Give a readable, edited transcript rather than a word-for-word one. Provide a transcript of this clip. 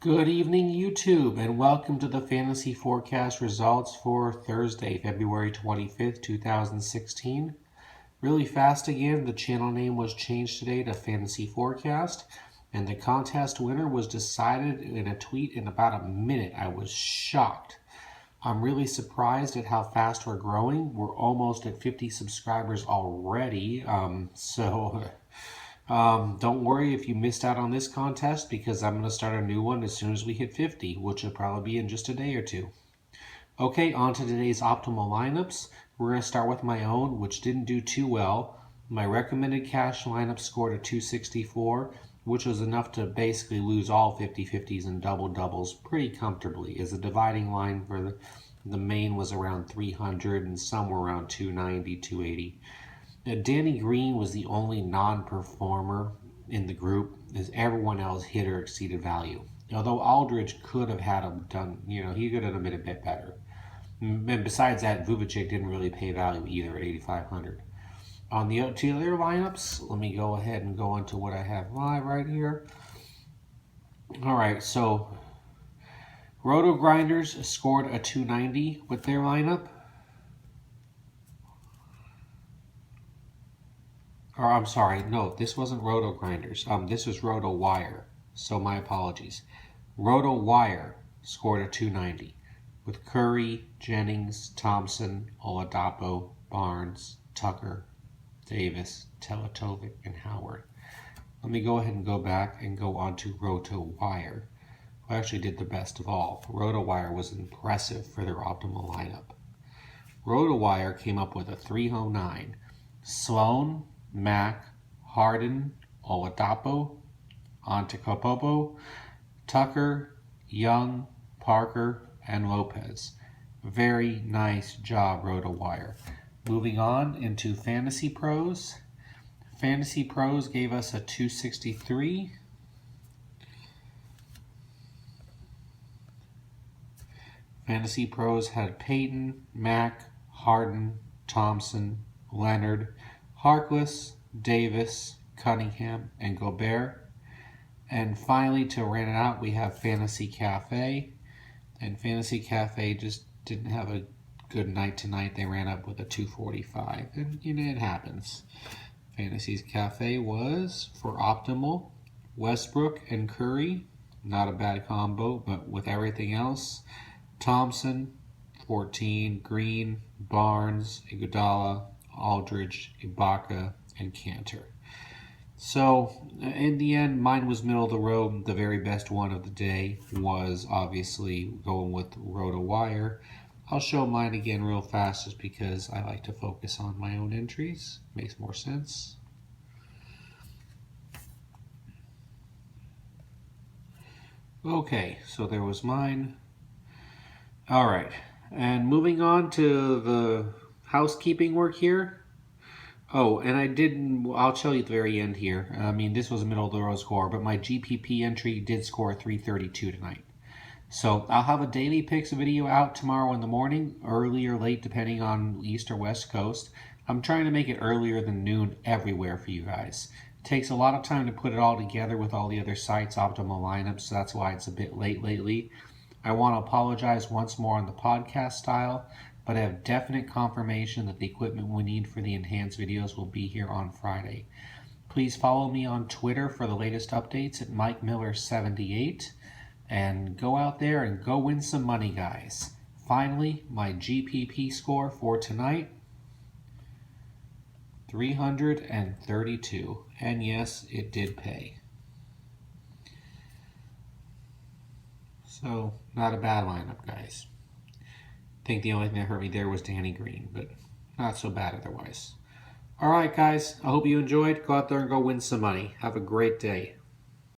Good evening, YouTube, and welcome to the Fantasy Forecast results for Thursday, February 25th, 2016. Really fast again, the channel name was changed today to Fantasy Forecast, and the contest winner was decided in a tweet in about a minute. I was shocked. I'm really surprised at how fast we're growing. We're almost at 50 subscribers already, don't worry if you missed out on this contest because I'm going to start a new one as soon as we hit 50, which will probably be in just a day or two. Okay, on to today's optimal lineups. We're going to start with my own, which didn't do too well. My recommended cash lineup scored a 264, which was enough to basically lose all 50-50s and double-doubles pretty comfortably, as the dividing line for the main was around 300 and some were around 290, 280. Now, Danny Green was the only non-performer in the group, as everyone else hit or exceeded value. Although Aldridge could have had him done, he could have been a bit better. And besides that, Vucevic didn't really pay value either at 8,500. On the two other lineups, let me go ahead and go into what I have live right here. All right, so Roto Grinders scored a 290 with their lineup. Or I'm sorry, no, this wasn't Roto Grinders. This was Roto Wire. So my apologies. Roto Wire scored a 290 with Curry, Jennings, Thompson, Oladapo, Barnes, Tucker, Davis, Teletovic, and Howard. Let me go ahead and go back and go on to Roto Wire. I actually did the best of all. Roto Wire was impressive for their optimal lineup. Roto Wire came up with a 309. Sloan, Mack, Harden, Oladapo, Antetokounmpo, Tucker, Young, Parker, and Lopez. Very nice job, RotoWire. Moving on into Fantasy Pros. Fantasy Pros gave us a 263. Fantasy Pros had Peyton, Mack, Harden, Thompson, Leonard, Harkless, Davis, Cunningham, and Gobert. And finally, to round it out, we have Fantasy Cafe. And Fantasy Cafe just didn't have a good night tonight. They ran up with a 245. And, it happens. Fantasy Cafe was, for optimal, Westbrook and Curry. Not a bad combo, but with everything else, Thompson, 14, Green, Barnes, Iguodala, Aldridge, Ibaka, and Cantor. So, in the end, mine was middle of the road. The very best one of the day was obviously going with RotoWire. I'll show mine again real fast just because I like to focus on my own entries. Makes more sense. Okay, so there was mine. All right, and moving on to the housekeeping work here. Oh, and I'll tell you at the very end here. This was a middle of the road score, but my GPP entry did score 332 tonight. So I'll have a daily picks video out tomorrow in the morning, early or late, depending on East or West Coast. I'm trying to make it earlier than noon everywhere for you guys. It takes a lot of time to put it all together with all the other sites' optimal lineups, so that's why it's a bit late lately. I want to apologize once more on the podcast style, but I have definite confirmation that the equipment we need for the enhanced videos will be here on Friday. Please follow me on Twitter for the latest updates at MikeMiller78, and go out there and go win some money, guys. Finally, my GPP score for tonight, 332, and yes, it did pay. So, not a bad lineup, guys. I think the only thing that hurt me there was Danny Green, but not so bad otherwise. All right, guys, I hope you enjoyed. Go out there and go win some money. Have a great day.